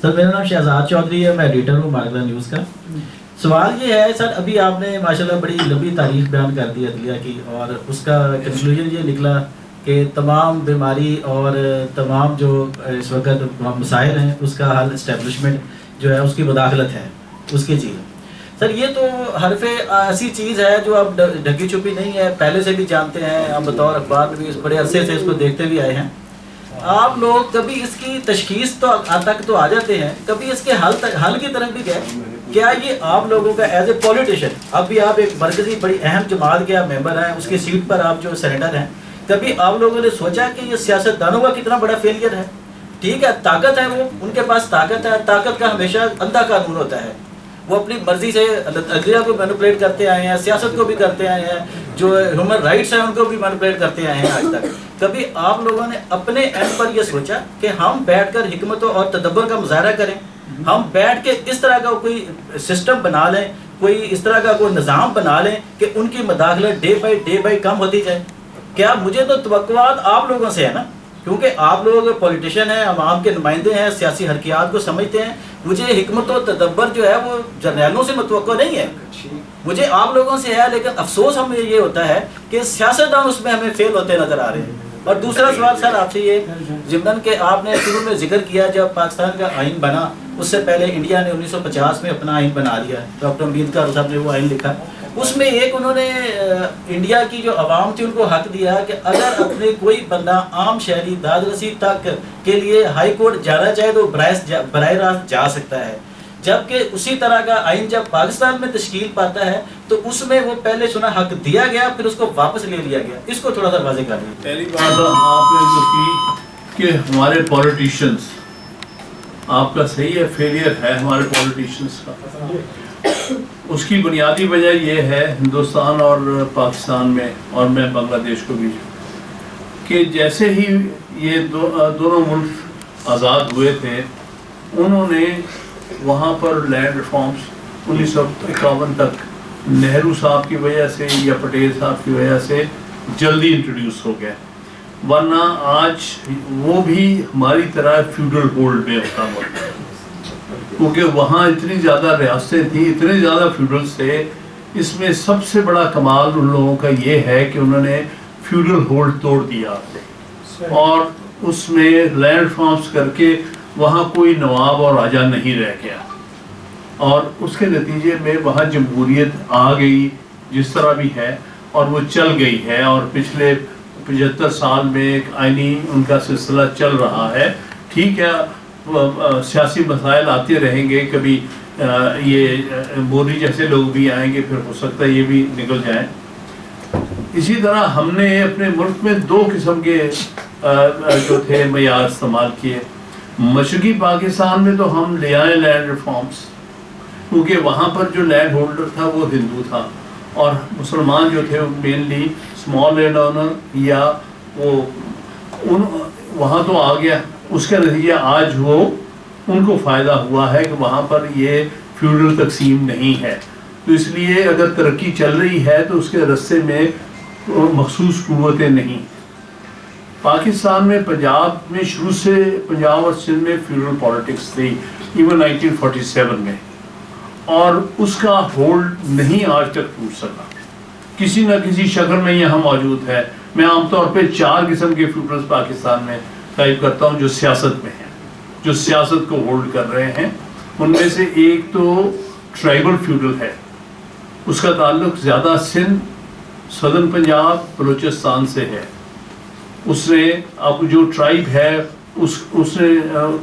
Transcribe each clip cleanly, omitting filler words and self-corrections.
سر میرا نام شہزاد چودھری ہے، میں ایڈیٹر ہوں مارکلا نیوز کا. سوال یہ ہے سر، ابھی آپ نے ماشاءاللہ بڑی لمبی تاریخ بیان کر دی عدلیہ کی، اور اس کا کنکلوژن یہ نکلا کہ تمام بیماری اور تمام جو اس وقت مسائل ہیں اس کا حل اسٹیبلشمنٹ جو ہے اس کی مداخلت ہے اس کی چیز. سر یہ تو حرف ایسی چیز ہے جو اب ڈھکی چھپی نہیں ہے، پہلے سے بھی جانتے ہیں، ہم بطور اخبار میں بھی اس بڑے عرصے سے اس کو دیکھتے بھی آئے ہیں. آپ لوگ کبھی اس کی تشخیص تو تک تو آ جاتے ہیں، کبھی اس کے حل کی طرف بھی گئے؟ کیا یہ آپ لوگوں کا ایز اے پولیٹیشین، اب بھی آپ ایک مرکزی بڑی اہم جماعت کے آپ ممبر ہیں، اس کی سیٹ پر آپ جو سینیٹر ہیں، کبھی آپ لوگوں نے سوچا کہ یہ سیاستدانوں کا کتنا بڑا فیلئر ہے؟ ٹھیک ہے، طاقت ہے، وہ ان کے پاس طاقت ہے، طاقت کا ہمیشہ اندھا قانون ہوتا ہے، وہ اپنی مرضی سے عدلیہ کو مینوپولیٹ کرتے آئے ہیں، سیاست کو بھی کرتے آئے ہیں، جو ہیومن رائٹس ہیں ان کو بھی مینوپولیٹ کرتے آئے ہیں آج تک. کبھی آپ لوگوں نے اپنے اینڈ پر یہ سوچا کہ ہم بیٹھ کر حکمت اور تدبر کا مظاہرہ کریں، ہم بیٹھ کے اس طرح کا کوئی سسٹم بنا لیں، کوئی اس طرح کا کوئی نظام بنا لیں کہ ان کی مداخلت ڈے بائی کم ہوتی جائے؟ کیا مجھے تو توقعات آپ لوگوں سے ہے نا، کیونکہ آپ لوگ پولیٹیشین ہیں، عوام کے نمائندے ہیں، سیاسی حرکیات کو سمجھتے ہیں. مجھے حکمت و تدبر جو ہے وہ جرنیلوں سے متوقع نہیں ہے، مجھے آپ لوگوں سے ہے. لیکن افسوس ہمیں یہ ہوتا ہے کہ سیاستدان اس میں ہمیں فیل ہوتے نظر آ رہے ہیں. اور دوسرا سوال سر آپ سے یہ ضمن کہ آپ نے شروع میں ذکر کیا جب پاکستان کا آئین بنا، اس سے پہلے انڈیا نے 1950 میں اپنا آئین بنا لیا، ڈاکٹر امبیڈکر صاحب نے وہ آئین لکھا. اس میں ایک انہوں نے انڈیا کی جو عوام تھی ان کو حق دیا کہ اگر اپنے کوئی بندہ عام شہری داد رسی تک کے لیے ہائی کورٹ جانا چاہے تو براہ راست جا سکتا ہے. جبکہ اسی طرح کا آئین جب پاکستان میں تشکیل پاتا ہے تو اس میں وہ پہلے سنا حق دیا گیا، پھر اس کو واپس لے لیا گیا. اس کو تھوڑا سا واضح کر دیں. پہلی بات آپ نے جو کی کہ ہمارے پولیٹیشنز، آپ کا صحیح ہے، فیلئر ہے ہمارے پولیٹیشنز کا. اس کی بنیادی وجہ یہ ہے ہندوستان اور پاکستان میں، اور میں بنگلہ دیش کو بھی، کہ جیسے ہی یہ دونوں ملک آزاد ہوئے تھے انہوں نے وہاں پر لینڈ ریفارمز 1951 تک نہرو صاحب کی وجہ سے یا پٹیل صاحب کی وجہ سے جلدی انٹروڈیوس ہو گئے، ورنہ آج وہ بھی ہماری طرح فیوڈل ہولڈ میں ہوتا ہے، کیونکہ وہاں اتنی زیادہ ریاستیں تھیں، اتنے زیادہ فیوڈلز تھے. اس میں سب سے بڑا کمال ان لوگوں کا یہ ہے کہ انہوں نے فیوڈل ہولڈ توڑ دیا اور اس میں لینڈ ریفارمز کر کے وہاں کوئی نواب اور راجہ نہیں رہ گیا، اور اس کے نتیجے میں وہاں جمہوریت آ گئی جس طرح بھی ہے، اور وہ چل گئی ہے. اور پچھلے 75 سال میں ایک آئینی ان کا سلسلہ چل رہا ہے. ٹھیک ہے، سیاسی مسائل آتے رہیں گے، کبھی یہ مودی جیسے لوگ بھی آئیں گے، پھر ہو سکتا ہے یہ بھی نکل جائیں. اسی طرح ہم نے اپنے ملک میں دو قسم کے جو تھے معیار استعمال کیے. مشرقی پاکستان میں تو ہم لے آئے لینڈ ریفارمز، کیونکہ وہاں پر جو لینڈ ہولڈر تھا وہ ہندو تھا، اور مسلمان جو تھے وہ مینلی اسمال لینڈ اونر یا وہ وہاں تو آ گیا. اس کا نتیجہ آج وہ ان کو فائدہ ہوا ہے کہ وہاں پر یہ فیوڈل تقسیم نہیں ہے. تو اس لیے اگر ترقی چل رہی ہے تو اس کے رستے میں مخصوص قوتیں نہیں. پاکستان میں پنجاب میں شروع سے پنجاب اور سندھ میں فیوڈل پالیٹکس تھی، ایون 1947 میں، اور اس کا ہولڈ نہیں آج تک ٹوٹ سکا. کسی نہ کسی شکل میں یہاں موجود ہے. میں عام طور پہ 4 قسم کے فیوڈلز پاکستان میں ٹائپ کرتا ہوں جو سیاست میں ہیں، جو سیاست کو ہولڈ کر رہے ہیں. ان میں سے ایک تو ٹرائبل فیوڈل ہے، اس کا تعلق زیادہ سندھ، سدرن پنجاب، بلوچستان سے ہے. اس نے اب جو ٹرائب ہے اس نے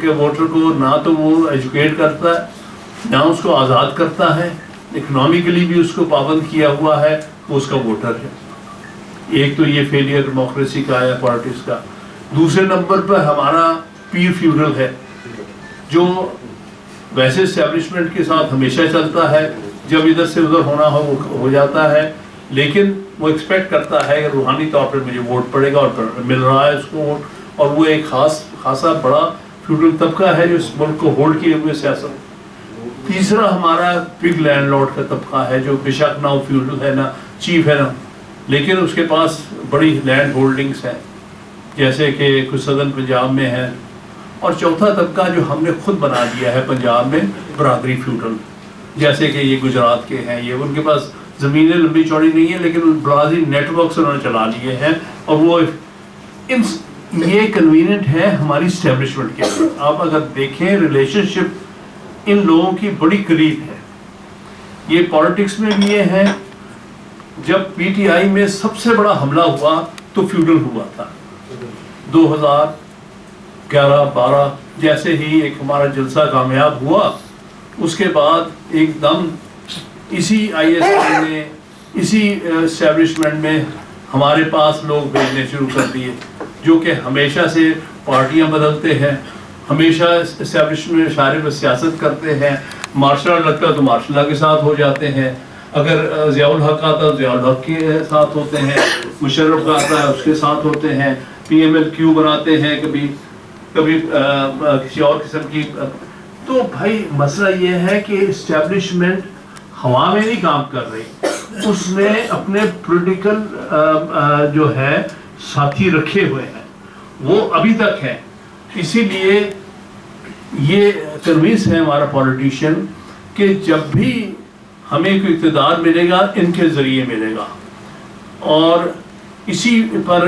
کے ووٹر کو نہ تو وہ ایجوکیٹ کرتا ہے، نہ اس کو آزاد کرتا ہے، اکنامکلی بھی اس کو پابند کیا ہوا ہے، وہ اس کا ووٹر ہے. ایک تو یہ فیلئر ڈیموکریسی کا ہے، پالیٹکس کا. دوسرے نمبر پر ہمارا پیر فیوڈل ہے، جو ویسے اسٹیبلشمنٹ کے ساتھ ہمیشہ چلتا ہے، جب ادھر سے ادھر ہونا ہو جاتا ہے، لیکن وہ ایکسپیکٹ کرتا ہے کہ روحانی طور پر مجھے ووٹ پڑے گا، اور مل رہا ہے اس کو ووٹ. اور وہ ایک خاصا بڑا فیوڈل طبقہ ہے جو اس ملک کو ہولڈ کیے ہوئے سیاست. تیسرا ہمارا بگ لینڈ لارڈ کا طبقہ ہے، جو بے شک نہ فیوڈل ہے، نہ چیف ہے، نہ، لیکن اس کے پاس بڑی لینڈ ہولڈنگس ہیں، جیسے کہ کچھ سدرن پنجاب میں ہیں، اور چوتھا طبقہ جو ہم نے خود بنا دیا ہے پنجاب میں برادری فیوڈل، جیسے کہ یہ گجرات کے ہیں، یہ ان کے پاس زمینیں لمبی چوڑی نہیں ہیں لیکن برادری نیٹ ورکس انہوں نے چلا لیے ہیں، اور وہ یہ کنوینئنٹ ہے ہماری اسٹیبلشمنٹ کے لیے. آپ اگر دیکھیں ریلیشن شپ ان لوگوں کی بڑی قریب ہے. یہ پالیٹکس میں بھی یہ ہے، جب پی ٹی آئی میں سب سے بڑا حملہ ہوا تو فیوڈل ہوا تھا 2011-12. جیسے ہی ایک ہمارا جلسہ کامیاب ہوا اس کے بعد ایک دم اسی آئی ایس آئی نے اسی اسٹیبلشمنٹ میں ہمارے پاس لوگ بھیجنے شروع کر دیے، جو کہ ہمیشہ سے پارٹیاں بدلتے ہیں، ہمیشہ اسٹیبلشمنٹ اشارے پر سیاست کرتے ہیں. مارشل لا لگتا تو مارشل لا کے ساتھ ہو جاتے ہیں، اگر ضیاء الحق آتا ہے ضیاء الحق کے ساتھ ہوتے ہیں، مشرف کا آتا ہے اس کے ساتھ ہوتے ہیں، پی ایم ایل کیو بناتے ہیں، کبھی کسی اور قسم کی. تو بھائی مسئلہ یہ ہے کہ اسٹیبلشمنٹ ہوا میں نہیں کام کر رہی، اس نے اپنے پولیٹیکل جو ہے ساتھی رکھے ہوئے ہیں، وہ ابھی تک ہیں. اسی لیے یہ کنوینس ہے ہمارا پولیٹیشین کہ جب بھی ہمیں کوئی اقتدار ملے گا ان کے ذریعے ملے گا. اور اسی پر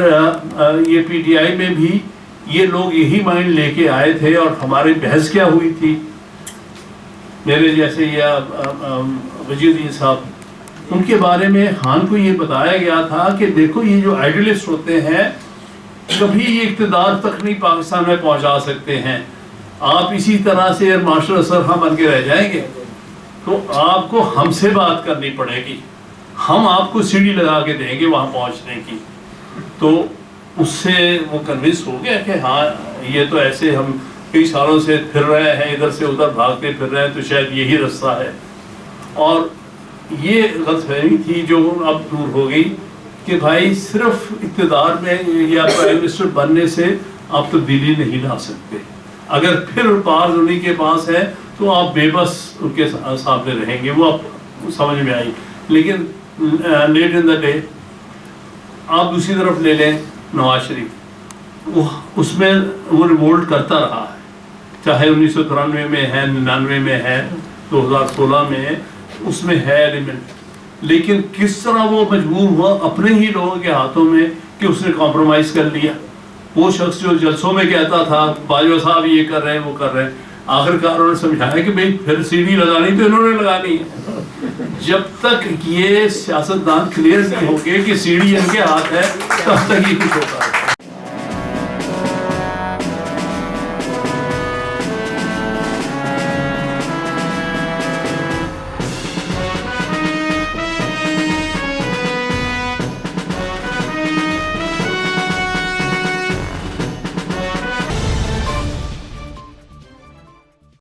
یہ پی ٹی آئی میں بھی یہ لوگ یہی مائنڈ لے کے آئے تھے. اور ہماری بحث کیا ہوئی تھی، میرے جیسے یا وزیر الدین صاحب، ان کے بارے میں خان کو یہ بتایا گیا تھا کہ دیکھو یہ جو آئیڈیلسٹ ہوتے ہیں کبھی یہ اقتدار تک نہیں پاکستان میں پہنچا سکتے ہیں. آپ اسی طرح سے مارشل اسد خان بن کے رہ جائیں گے تو آپ کو ہم سے بات کرنی پڑے گی، ہم آپ کو سیڑھی لگا کے دیں گے وہاں پہنچنے کی. تو اس سے وہ کنوینس ہو گیا کہ ہاں یہ تو ایسے ہم کئی سالوں سے پھر رہے ہیں، ادھر سے ادھر بھاگتے پھر رہے ہیں، تو شاید یہی رستہ ہے. اور یہ غلط فہمی تھی جو اب دور ہو گئی کہ بھائی صرف اقتدار میں یا پرائم منسٹر بننے سے آپ تبدیلی نہیں لا سکتے. اگر پھر پاور انہیں کے پاس ہے تو آپ بے بس ان کے سامنے رہیں گے. وہ آپ سمجھ میں آئی. لیکن لیٹ ان دا ڈے آپ دوسری طرف لے لیں نواز شریف، اس میں وہ ریوولٹ کرتا رہا ہے، چاہے 1993 میں ہے، 99 میں ہے، 2016 میں ہے، اس میں ہے ایلیمنٹ. لیکن کس طرح وہ مجبور ہوا اپنے ہی لوگوں کے ہاتھوں میں کہ اس نے کمپرومائز کر لیا. وہ شخص جو جلسوں میں کہتا تھا باجوہ صاحب یہ کر رہے ہیں وہ کر رہے ہیں، آخرکار انہوں نے سمجھایا کہ بھئی پھر سیڑھی لگانی تو انہوں نے لگانی ہے. جب تک یہ سیاستدان کلیئر نہیں ہوں گے کہ سیڑھی ان کے ہاتھ ہے تب تک یہ کچھ ہوتا ہے.